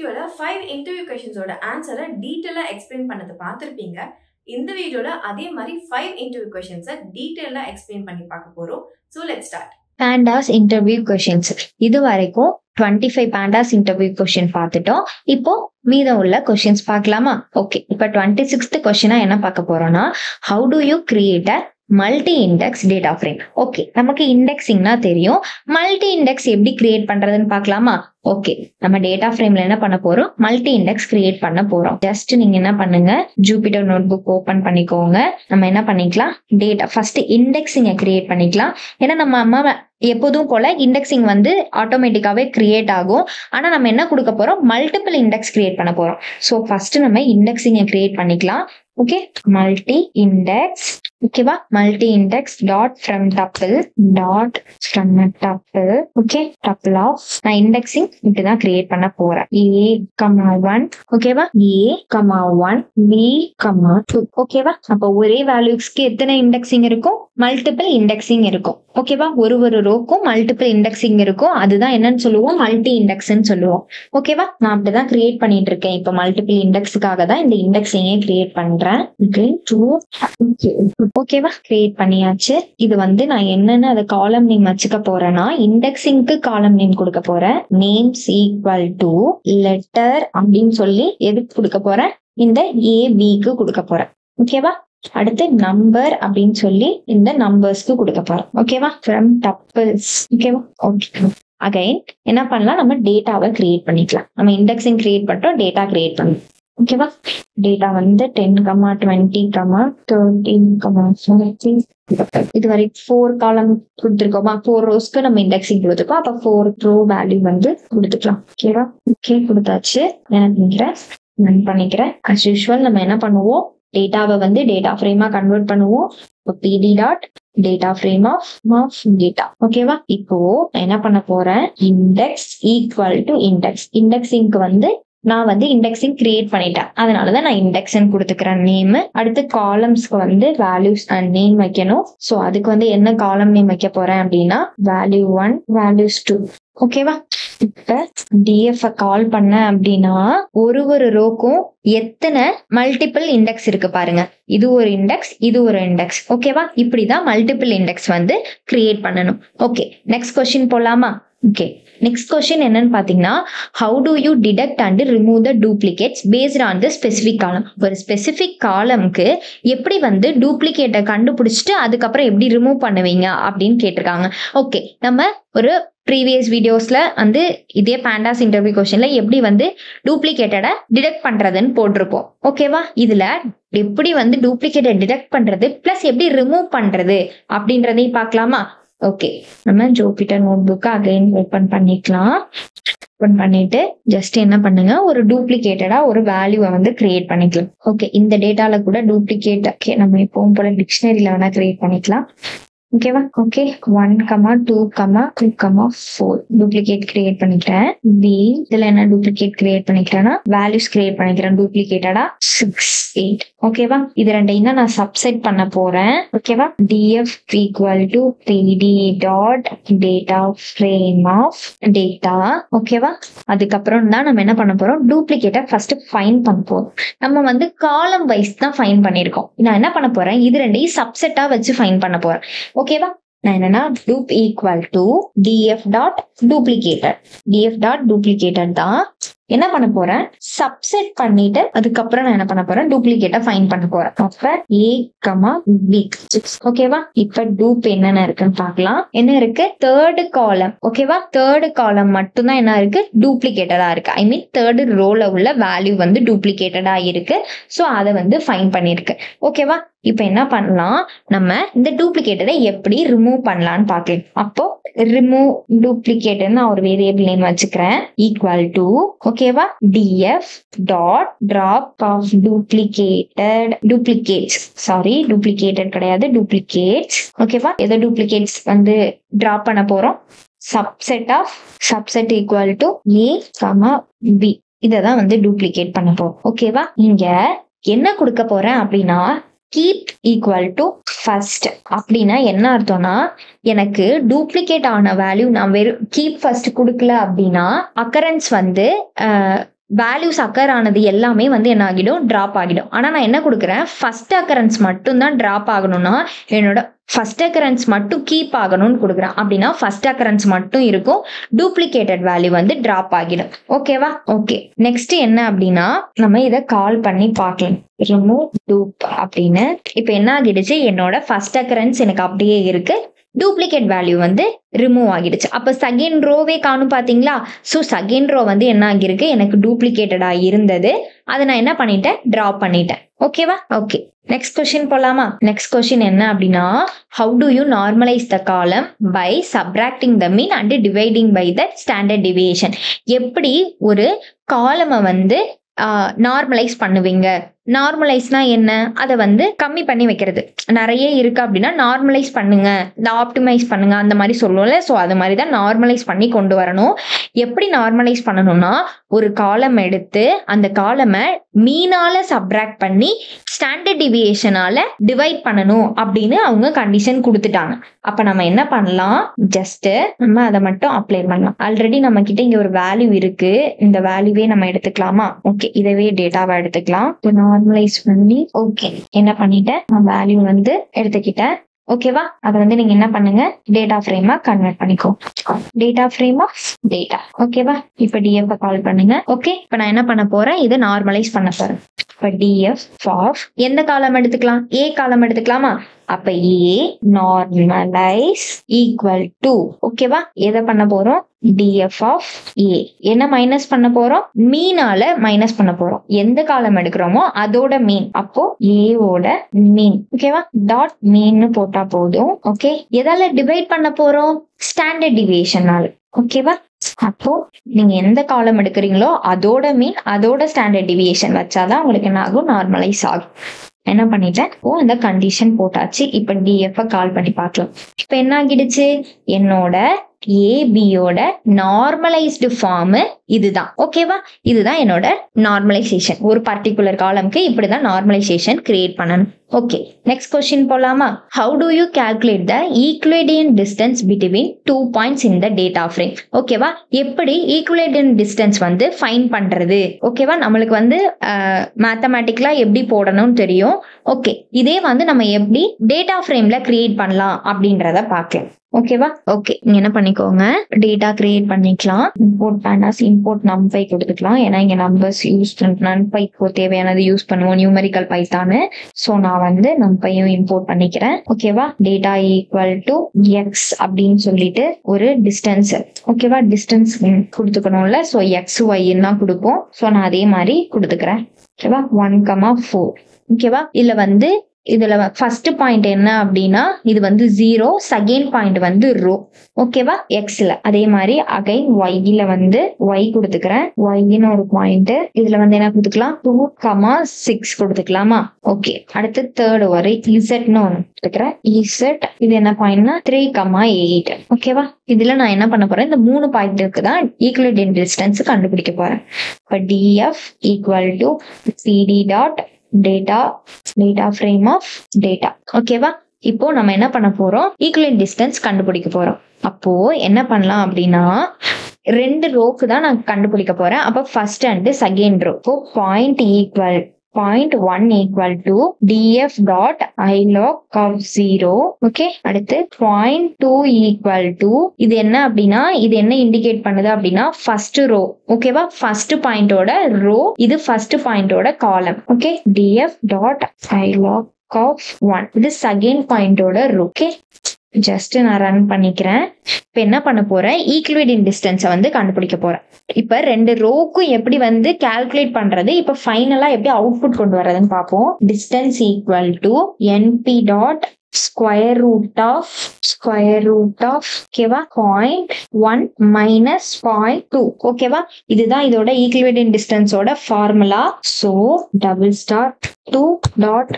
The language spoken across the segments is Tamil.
வீடியோல 5 இன்டர்வியூ क्वेश्चंसோட ஆன்சரை டீடைலா எக்ஸ்பிளைன் பண்ணது பார்த்திருப்பீங்க. இந்த வீடியோல அதே மாதிரி 5 இன்டர்வியூ क्वेश्चंसை டீடைலா எக்ஸ்பிளைன் பண்ணி பார்க்க போறோம். So let's start. Pandas interview questions. இது வரைக்கும் 25 pandas interview question பார்த்துட்டோம். இப்போ மீதம் உள்ள questions பார்க்கலாமா? ஓகே, இப்போ 26th question என்ன பார்க்க போறோம்னா, how do you create a multi-index data frame? Okay, நமக்கு இண்டெக்ஸிங்னா தெரியும். மல்டி இண்டெக்ஸ் எப்படி கிரியேட் பண்றதுன்னு பார்க்கலாமா? ஓகே, நம்ம டேட்டா ஃப்ரேம்ல என்ன பண்ண போறோம்? மல்டி இண்டெக்ஸ் கிரியேட் பண்ண போறோம். ஜஸ்ட் நீங்க என்ன பண்ணுங்க, ஜூபிட்டர் நோட்புக் ஓபன் பண்ணிக்கோங்க. நம்ம என்ன பண்ணிக்கலாம், டேட்டா ஃபர்ஸ்ட் இண்டெக்ஸிங்க கிரியேட் பண்ணிக்கலாம். ஏன்னா நம்ம அம்மா எப்போதும் போல இண்டெக்ஸிங் வந்து ஆட்டோமேட்டிக்காவே கிரியேட் ஆகும். ஆனா நம்ம என்ன கொடுக்க போறோம், மல்டிபிள் இண்டெக்ஸ் கிரியேட் பண்ண போறோம். ஸோ ஃபர்ஸ்ட் நம்ம இண்டெக்ஸிங்க கிரியேட் பண்ணிக்கலாம். ஓகே, மல்டி இண்டெக்ஸ், ஓகேவா, multi index dot from tuple dot from tuple, okay, tuple of, நான் இண்டெக்ஸிங் இப்படிதான் கிரியேட் பண்ண போறேன். A,1, ஓகேவா, A,1, B,2, ஓகேவா. அப்போ ஒரே வேல்யூஸ்க்கு எத்தனை இண்டெக்ஸிங் இருக்கும்? மல்டிபிள் இண்டெக்ஸிங் இருக்கும். ஓகேவா, ஒரு ரோக்கும் மல்டிபிள் இண்டெக்ஸிங் இருக்கும். அதுதான் என்னன்னு சொல்லுவோம், மல்டி இண்டெக்ஸ்ன்னு சொல்லுவோம். ஓகேவா, நான் அப்படிதான் கிரியேட் பண்ணிட்டு இருக்கேன். இப்போ மல்டிபிள் இண்டெக்ஸுக்காக தான் இந்த இண்டெக்ஸிங்கே கிரியேட் பண்றேன். ஓகேவா, கிரியேட் பண்ணியாச்சு. இது வந்து நான் என்னன்னு அதை காலம் நேம் வச்சுக்க போறேன்னா, இண்டெக்ஸிங்க்கு காலம் நேம் கொடுக்க போறேன். நேம்ஸ் ஈக்குவல் டு லெட்டர் அப்படின்னு சொல்லி எதுக்கு கொடுக்க போறேன், இந்த ஏபிக்கு கொடுக்க போறேன். ஓகேவா, அடுத்து நம்பர் அப்படின்னு சொல்லி இந்த நம்பர்ஸ்க்கு கொடுக்க போறோம். ஓகேவா, ஃப்ரம் டப்பிள்ஸ். ஓகேவா, ஓகே. அகைன் என்ன பண்ணலாம், நம்ம டேட்டாவை கிரியேட் பண்ணிக்கலாம். நம்ம இண்டெக்ஸிங் கிரியேட் பண்ணிட்டோம், டேட்டா கிரியேட் பண்ணணும். ஓகேவா, டேட்டா வந்து 10, 20, 13, 14, இது வரைக்கும் 4 காலம் கொடுத்துருக்கோமா, 4 ரோஸ்க்கு நம்ம இண்டெக்ஸிங் கொடுத்துருக்கோம். அப்ப 4 ரோ வேல்யூ வந்து கொடுத்துக்கலாம். ஓகேவா, ஓகே, கொடுத்தாச்சு. என்ன பண்ணிக்கிறேன், அஸ் யூஷுவல் நம்ம என்ன பண்ணுவோம், டேட்டாவை வந்து டேட்டா ஃப்ரேமா கன்வெர்ட் பண்ணுவோம். Pd dot data frame of data. ஓகேவா, இப்போ என்ன பண்ண போறேன், இண்டெக்ஸ் ஈக்குவல் டு இண்டெக்ஸ். இண்டெக்ஸிங்க்கு வந்து நான் வந்து இண்டெக்ஸிங் கிரியேட் பண்ணிட்டேன், அதனாலதான் நான் இண்டெக்ஸ்ன்னு கொடுத்துக்கிறேன் நேம். அடுத்து காலம்ஸ்க்கு வந்து வேல்யூஸ் அண்ட் நேம் வைக்கணும். ஸோ அதுக்கு வந்து என்ன காலம் நேம் வைக்க போறேன் அப்படின்னா, வேல்யூ 1, வேல்யூஸ் 2. ஓகேவா, இப்ப டிஎஃப் கால் பண்ண அப்படின்னா ஒரு ரோக்கும் எத்தனை மல்டிபிள் இண்டெக்ஸ் இருக்கு பாருங்க. இது ஒரு இண்டெக்ஸ், இது ஒரு இண்டெக்ஸ். ஓகேவா, இப்படிதான் மல்டிபிள் இண்டெக்ஸ் வந்து கிரியேட் பண்ணணும். ஓகே, நெக்ஸ்ட் கொஸ்டின் போலாமா? ஓகே, நெக்ஸ்ட் கொஸ்டின் என்னன்னு பாத்தீங்கன்னா, how do you detect and remove the duplicates based on the specific காலம்? ஒரு ஸ்பெசிபிக் காலம்க்கு எப்படி வந்து டூப்ளிகேட்டை கண்டுபிடிச்சிட்டு அதுக்கப்புறம் எப்படி ரிமூவ் பண்ணுவீங்க அப்படின்னு கேட்டிருக்காங்க. ஓகே, நம்ம ஒரு ப்ரீவியஸ் வீடியோஸ்ல வந்து இதே பேண்டாஸ் இன்டர்வியூ கொஸ்டின்ல எப்படி வந்து டூப்ளிகேட்டடை டிடெக்ட் பண்றதுன்னு போட்டிருப்போம். ஓகேவா, இதுல எப்படி வந்து டூப்ளிகேட்டை டிடெக்ட் பண்றது பிளஸ் எப்படி ரிமூவ் பண்றது அப்படின்றதையும் பார்க்கலாமா? ஓகே, நம்ம ஜூபிட்டர் நோட்புக் அகைன் ஓபன் பண்ணிக்கலாம். ஓபன் பண்ணிட்டு ஜஸ்ட் என்ன பண்ணுங்க, ஒரு டூப்ளிகேட்டடா ஒரு வேல்யூவை வந்து கிரியேட் பண்ணிக்கலாம். ஓகே, இந்த டேட்டால கூட டூப்ளிகேட் நம்ம எப்பவும் போல டிக்ஷனரியில வேணா கிரியேட் பண்ணிக்கலாம். ஓகேவா, ஓகே, 1, 2, 3, 4 டூப்ளிகேட் கிரியேட் பண்ணிக்கிறேன். பி இதுல என்ன டூப்ளிகேட் கிரியேட் பண்ணிக்கிறேன்னா, வேல்யூஸ் கிரியேட் பண்ணிக்கிறேன் டூப்ளிகேட்டடா 6, 8. ஓகேவா, இது ரெண்டையும் தான் நான் சப்செட் பண்ண போறேன். ஓகேவா, df equal to 3d dot data frame of data. ஓகேவா, அதுக்கப்புறம் தான் நம்ம என்ன பண்ண போறோம், டூப்ளிகேட்டை ஃபர்ஸ்ட் ஃபைண்ட் பண்ண போறோம். நம்ம வந்து காலம் வைஸ் தான் ஃபைண்ட் பண்ணிருக்கோம். நான் என்ன பண்ண போறேன், இது ரெண்டையும் சப்செட்டா வச்சு ஃபைண்ட் பண்ண போறேன். ஓகேவா, நான் என்னன்னா dup equal to df dot duplicated. df dot duplicated தான் என்ன பண்ண போறேன், சப்செட் பண்ணிட்டு அதுக்கப்புறம் நான் என்ன பண்ண போறேன், டூப்ளிகேட்டை ஃபைண்ட் பண்ண போறேன். அப்ப A,B. ஓகேவா, இப்ப டூப் என்னென்ன இருக்குன்னு பார்க்கலாம். என்ன இருக்கு, தேர்டு காலம். ஓகேவா, தேர்டு காலம் மட்டும்தான் என்ன இருக்கு, டூப்ளிகேட்டடா இருக்கு. ஐ மீன் தேர்டு ரோல உள்ள வேல்யூ வந்து டூப்ளிகேட்டடா இருக்கு. ஸோ அதை வந்து ஃபைண்ட் பண்ணிருக்கு. ஓகேவா, இப்ப என்ன பண்ணலாம், நம்ம இந்த டூப்ளிகேட்டரை எப்படி ரிமூவ் பண்ணலாம்னு பார்க்கலாம். அப்போ ரிமூவ் டூப்ளிகேட் நான் ஒரு வேரியபிள் நேம் வச்சுக்கிறேன். ஈக்குவல் டு ஓகேவா, df dot drop off duplicates கிடையாது, டூப்ளிகேட்ஸ். ஓகேவா, எதை டூப்ளிகேட்ஸ் வந்து டிராப் பண்ண போறோம், சப்செட் ஈக்குவல் டு A,B. இததான் வந்து டூப்ளிகேட் பண்ண போறோம். ஓகேவா, இங்க என்ன கொடுக்க போறேன் அப்படின்னா, கீப் ஈக்குவல் டு ஃபர்ஸ்ட். அப்படின்னா என்ன அர்த்தம்னா, எனக்கு டூப்ளிகேட் ஆன வேல்யூ நான் வெறும் கீப் ஃபர்ஸ்ட் கொடுக்கல அப்படின்னா அக்கரன்ஸ் வந்து வேல்யூஸ் அக்கர் ஆனது எல்லாமே வந்து என்ன ஆகிடும், டிராப் ஆகிடும். ஆனா நான் என்ன கொடுக்குறேன், ஃபர்ஸ்ட் அக்கரன்ஸ் மட்டும் தான் டிராப் ஆகணும்னா என்னோட ஃபர்ஸ்ட் அக்கரன்ஸ் மட்டும் கீப் ஆகணும்னு கொடுக்குறேன். அப்படின்னா ஃபர்ஸ்ட் அக்கரன்ஸ் மட்டும் இருக்கும், டூப்ளிகேட்டட் வேல்யூ வந்து டிராப் ஆகிடும். ஓகேவா? ஓகே, நெக்ஸ்ட் என்ன அப்படின்னா நம்ம இதை கால் பண்ணி பார்க்கலாம். ரிமூவ் டூப் அப்படின்னு இப்ப என்ன ஆகிடுச்சு, என்னோட ஃபர்ஸ்ட் அக்கரன்ஸ் எனக்கு அப்படியே இருக்கு, டூப்ளிகேட் வேல்யூ வந்து ரிமூவ் ஆகிடுச்சு. அப்ப செகண்ட் ரோவே காணும் பாத்தீங்களா? ஸோ செகண்ட் ரோ வந்து என்ன ஆகிருக்கு, எனக்கு டூப்ளிகேட்டடா இருந்தது, அதை நான் என்ன பண்ணிட்டேன், டிராப் பண்ணிட்டேன். ஓகேவா? ஓகே, நெக்ஸ்ட் கொஸ்டின் போலாமா? நெக்ஸ்ட் கொஸ்டின் என்ன அப்படின்னா, how do you normalise the column by subtracting the mean and dividing by the standard deviation. எப்படி ஒரு காலமை வந்து நார்மலைஸ் பண்ணுவீங்க? நார்மலைஸ்னா என்ன, அதை வந்து கம்மி பண்ணி வைக்கிறது. நிறைய இருக்கு அப்படின்னா நார்மலைஸ் பண்ணுங்க, ஆப்டிமைஸ் பண்ணுங்க அந்த மாதிரி சொல்லுவோம்ல. ஸோ அது மாதிரி தான் நார்மலைஸ் பண்ணி கொண்டு வரணும். எப்படி நார்மலைஸ் பண்ணணும்னா, ஒரு காலம் எடுத்து அந்த காலமை மீனால சப்ராக்ட் பண்ணி ஸ்டாண்டர்ட் டிவியேஷனால டிவைட் பண்ணணும் அப்படின்னு அவங்க கண்டிஷன் கொடுத்துட்டாங்க. அப்ப நம்ம என்ன பண்ணலாம், ஜஸ்ட் நம்ம அதை மட்டும் அப்ளை பண்ணலாம். ஆல்ரெடி நம்ம கிட்ட இங்க ஒரு வேல்யூ இருக்கு, இந்த வேல்யூவே நம்ம எடுத்துக்கலாமா? ஓகே, இதவே டேட்டாவா எடுத்துக்கலாம். நார்மலைஸ் பண்ணி ஓகே என்ன பண்ணிட்டேன், நான் வேல்யூ வந்து எடுத்துக்கிட்டேன். ஓகேவா? அதை வந்து நீங்க என்ன பண்ணுங்க, டேட்டா ஃப்ரேமா கன்வெர்ட் பண்ணிக்கோ. Data frame of data. ஓகேவா? இப்ப டிஎஃப் கால் பண்ணுங்க. ஓகே, இப்ப நான் என்ன பண்ண போறேன், இதை நார்மலைஸ் பண்ண போறேன். இப்ப டிஎஃப் ஆஃப் எந்த காலம் எடுத்துக்கலாம், ஏ காலம் எடுத்துக்கலாமா? அப்ப ஏ நார்மலைஸ் ஈக்குவல் டு, ஓகேவா, எதை பண்ண போறோம், df of a. என்ன மைனஸ் பண்ண போறோம், மீனால மைனஸ் பண்ண போறோம். எந்த காலம் எடுக்கிறோமோ அதோட மீன், அப்போ a ஓட மீன். ஓகேவா? டாட் மீன் போட்டா போதும். ஓகே, எதால டிவைட் பண்ண போறோம், ஸ்டாண்டர்ட் டிவியேஷனால. ஓகேவா? அப்போ நீங்க எந்த காலம் எடுக்கிறீங்களோ அதோட மீன் அதோட ஸ்டாண்டர்ட் டிவியேஷன் வச்சாதான் உங்களுக்கு என்ன ஆகும், நார்மலைஸ் ஆகும். என்ன பண்ணிட்டேன், இந்த கண்டிஷன் போட்டாச்சு. இப்ப டிஎஃப் கால் பண்ணி பார்க்கலாம். இப்ப என்ன ஆகிடுச்சு, என்னோட ஏபியோட நார்மலைஸ்டு ஃபார்ம் இதுதான். ஓகேவா? இதுதான் என்னோட நார்மலைசேஷன். ஒரு பர்டிகுலர் காலம்க்கு இப்படிதான் நார்மலைசேஷன் கிரியேட் பண்ணணும். ஓகே, நெக்ஸ்ட் கொஸ்டின் போலாமா? How do you calculate the Euclidean distance between 2 points in the data frame? ஓகேவா? எப்படி ஈக்குவேடியன்ட் டிஸ்டன்ஸ் வந்து ஃபைண்ட் பண்றது? ஓகேவா? நம்மளுக்கு வந்து மேத்தமேட்டிக்கலா எப்படி போடணும்னு தெரியும். ஓகே, இதே வந்து நம்ம எப்படி டேட்டா ஃப்ரேம்ல கிரியேட் பண்ணலாம் அப்படின்றத பார்க்கலாம். ஓகேவா? ஓகே, நீங்க என்ன பண்ணிக்கோங்க, டேட்டா கிரியேட் பண்ணிக்கலாம். இம்போர்ட் பேண்டாஸ் இம்போர்ட் நம்பை கொடுத்துக்கலாம். ஏன்னா இங்க நம்பர்ஸ் யூஸ் நம்பைக்கு தேவையானது யூஸ் பண்ணுவோம், நியூமெரிக்கல் பைத்தானு. ஸோ நான் வந்து நம்பையும் இம்போர்ட் பண்ணிக்கிறேன். ஓகேவா? டேட்டா ஈக்குவல் டு எக்ஸ் அப்படின்னு சொல்லிட்டு ஒரு டிஸ்டன்ஸ், ஓகேவா, டிஸ்டன்ஸ் கொடுத்துக்கணும்ல. ஸோ எக்ஸ் ஒய்ன்னு தான் கொடுப்போம். ஸோ நான் அதே மாதிரி கொடுத்துக்கிறேன். ஓகேவா? 1,4. ஓகேவா? இதுல வந்து இதுல ஃபர்ஸ்ட் பாயிண்ட் என்ன அப்படின்னா, இது வந்து 0, செகண்ட் பாயிண்ட் வந்து ரோ. ஓகேவா? எக்ஸ்ல அதே மாதிரி அகைன் ஒய்ல வந்து ஒய் கொடுத்துக்கிறேன். ஒய்ன்னு ஒரு பாயிண்ட், இதுல வந்து என்ன கொடுத்துக்கலாம், 2,6 கொடுத்துக்கலாமா? ஓகே, அடுத்து தேர்ட் வரை இசட்னு ஒன்று கொடுத்துக்கிறேன். இசட் இது என்ன பாயிண்ட்னா 3,8. ஓகேவா? இதுல நான் என்ன பண்ண போறேன், இந்த 3 பாயிண்ட்டுக்கு தான் ஈக்குவேடியன்ட் டிஸ்டன்ஸ் கண்டுபிடிக்க போறேன். இப்ப df equal to cd dot data frame of data. ஓகேவா? இப்போ நம்ம என்ன பண்ண போறோம், ஈக்குவலன்ட் டிஸ்டன்ஸ் கண்டுபிடிக்க போறோம். அப்போ என்ன பண்ணலாம் அப்படின்னா, 2 ரோக்கு தான் நான் கண்டுபிடிக்க போறேன். அப்போ ஃபர்ஸ்ட் அண்ட் செகண்ட் ரோ. இப்போ point 1 equal to df dot ilog of 0. Okay, அடுத்து பாயிண்ட் 2 ஈக்குவல் டு, இது என்ன அப்படின்னா, இது என்ன இண்டிகேட் பண்ணுது அப்படின்னா ஃபர்ஸ்ட் ரோ. ஓகேவா? ஃபர்ஸ்ட் பாயிண்டோட ரோ, இது ஃபர்ஸ்ட் பாயிண்டோட காலம். Okay, df dot ilog of 1, இது செகண்ட் பாயிண்டோட ரோ. ஓகே, ஜஸ்ட் நான் ரன் பண்ணிக்கிறேன். இப்ப என்ன பண்ண போறேன், ஈக்குவேடியன்ட் டிஸ்டன்ஸை வந்து கண்டுபிடிக்க போறேன். இப்ப 2 ரோக்கும் எப்படி வந்து கால்குலேட் பண்றது, இப்ப ஃபைனலா எப்படி அவுட்புட் கொண்டு வர்றதுன்னு பார்ப்போம். Distance equal to np dot square root of ஓகேவா 0.1 மைனஸ் 0.2. ஓகேவா? இதுதான் இதோட ஈக்குவேடியன்ட் டிஸ்டன்ஸோட formula. So double star 2 dot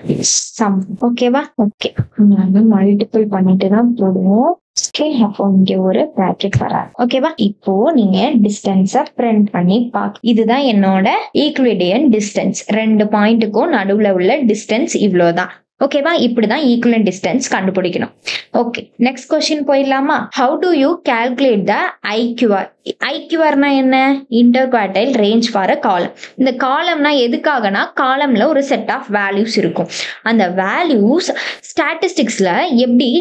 sum. ஓகேவா? ஓகே, நாங்க மல்டிபிள் பண்ணிட்டு தான் போடுவோம். ஓகே, அப்போ இங்க ஒரு பிராக்கெட் வராது. ஓகேவா? இப்போ நீங்க டிஸ்டன்ஸ பிரிண்ட் பண்ணி பாக்க, இதுதான் என்னோட ஈக்குவேடியன்ட் டிஸ்டன்ஸ். 2 பாயிண்ட்டுக்கும் நடுவுல உள்ள டிஸ்டன்ஸ் இவ்வளவுதான். ஓகேவா? இப்படிதான் ஈக்குவலன்ட் டிஸ்டன்ஸ் கண்டுபிடிக்கணும். ஓகே, நெக்ஸ்ட் கொஸ்டின் போயிடலாமா? How do you calculate the IQR? ஐக்யூஆர்னா என்ன? இன்டர்குவார்டைல் ரேஞ்ச் ஃபார் அ காலம். இந்த காலம்னா எதுக்காகனா, காலம்ல ஒரு செட் ஆஃப் வேல்யூஸ் இருக்கும். அந்த வேல்யூஸ் ஸ்டாட்டிஸ்டிக்ஸ்ல எப்படி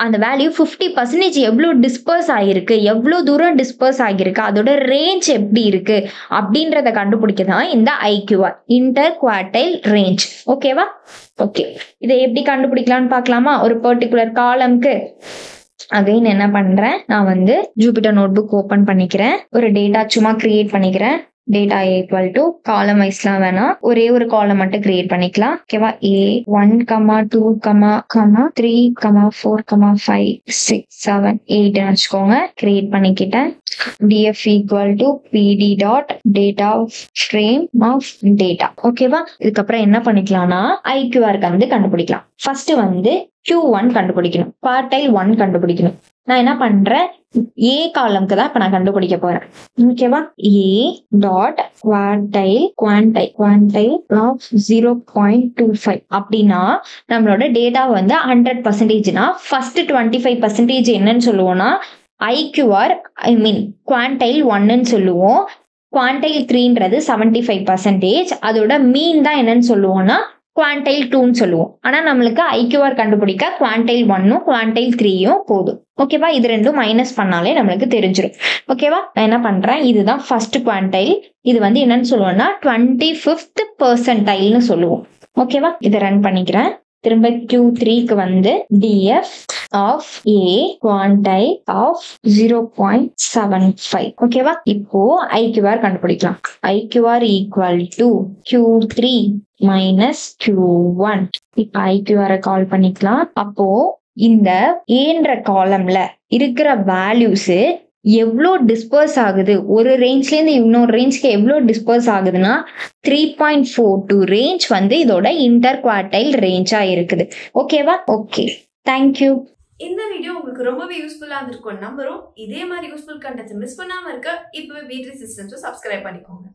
அந்த வேல்யூ 50% எவ்வளோ டிஸ்பர்ஸ் ஆகிருக்கு, எவ்வளோ தூரம் டிஸ்பர்ஸ் ஆகிருக்கு, அதோட ரேஞ்ச் எப்படி இருக்கு அப்படின்றத கண்டுபிடிக்க தான் இந்த ஐக்யூஆர், இன்டர் குவார்டைல் ரேஞ்ச். ஓகேவா? ஓகே, இதை எப்படி கண்டுபிடிக்கலாம்னு பார்க்கலாமா? ஒரு பர்டிகுலர் காலம்க்கு அகைன் என்ன பண்றேன், நான் வந்து ஜூபிட்டர் நோட் புக் ஓபன் பண்ணிக்கிறேன். ஒரு டேட்டா சும்மா கிரியேட் பண்ணிக்கிறேன். டேட்டா ஈக்குவல் டு காலம் வைஸ்லாம் வேணாம், ஒரே ஒரு காலம் மட்டும் கிரியேட் பண்ணிக்கலாம். ஓகேவா? A1, 2, 3, 4, 5, 6, 7, 8 வச்சுக்கோங்க. கிரியேட் பண்ணிக்கிட்டேன். df equal to pd dot data frame of data. ஓகேவா? இதுக்கப்புறம் என்ன பண்ணிக்கலாம்னா ஐக்யூஆருக்கு வந்து கண்டுபிடிக்கலாம். ஃபர்ஸ்ட் வந்து Q1 கண்டுபிடிக்கணும், குவார்டைல் 1 கண்டுபிடிக்கணும். நான் என்ன பண்றேன், ஏ காலம்க்கு தான் இப்ப நான் கண்டுபிடிக்க போறேன். ஓகேவா? ஏ டாட் குவான்டைல் ஆஃப் 0.25 அப்படின்னா நம்மளோட டேட்டா வந்து 100%னா ஃபர்ஸ்ட் 25% என்னன்னு சொல்லுவோம்னா ஐக்யூஆர், ஐ மீன் குவான்டைல் 1ன்னு சொல்லுவோம். குவான்டைல் 3ன்றது 75%. அதோட மீன் தான் என்னன்னு சொல்லுவோம்னா குவான்டைல் 2ன்னு சொல்லுவோம். ஆனா நம்மளுக்கு ஐக்யூஆர் கண்டுபிடிக்க குவான்டைல் 1ம் குவான்டைல் 3யும் போதும். ஓகேவா? இது ரெண்டும் மைனஸ் பண்ணாலே நம்மளுக்கு தெரிஞ்சிடும். ஓகேவா? நான் என்ன பண்றேன், இதுதான் ஃபர்ஸ்ட் குவான்டைல். இது வந்து என்னன்னு சொல்லுவோம்னா 25th percentile சொல்லுவோம். ஓகேவா? இதை ரன் பண்ணிக்கிறேன். திரும்ப Q3க்கு வந்து df of a quantile of 0.75. ஓகேவா? இப்போ ஐக்யூஆர் கண்டுபிடிக்கலாம். IQR equal to Q3 minus Q1. இப்ப ஐக்யூஆரை கால் பண்ணிக்கலாம். அப்போ இந்த ஏன்ற காலம்ல இருக்கிற வேல்யூஸ் எவ்வளோ டிஸ்பர்ஸ் ஆகுது, ஒரு ரேஞ்ச்ல இருந்து இன்னொரு ரேஞ்ச்க்கு எவ்வளோ டிஸ்பர்ஸ் ஆகுதுன்னா 3.42 ரேஞ்ச் வந்து இதோட இன்டர் குவார்டைல் ரேஞ்சா இருக்குது. ஓகேவா? Okay, thank you. இந்த வீடியோ உங்களுக்கு ரொம்பவே யூஸ்ஃபுல்லா இருந்திருக்கும் நம்புறோம். இதே மாதிரி யூஸ்ஃபுல் கண்டென்ட் மிஸ் பண்ணாம இருக்க இப்பவே B3 சிஸ்டம்ஸ் சப்ஸ்கிரைப் பண்ணிக்கோங்க.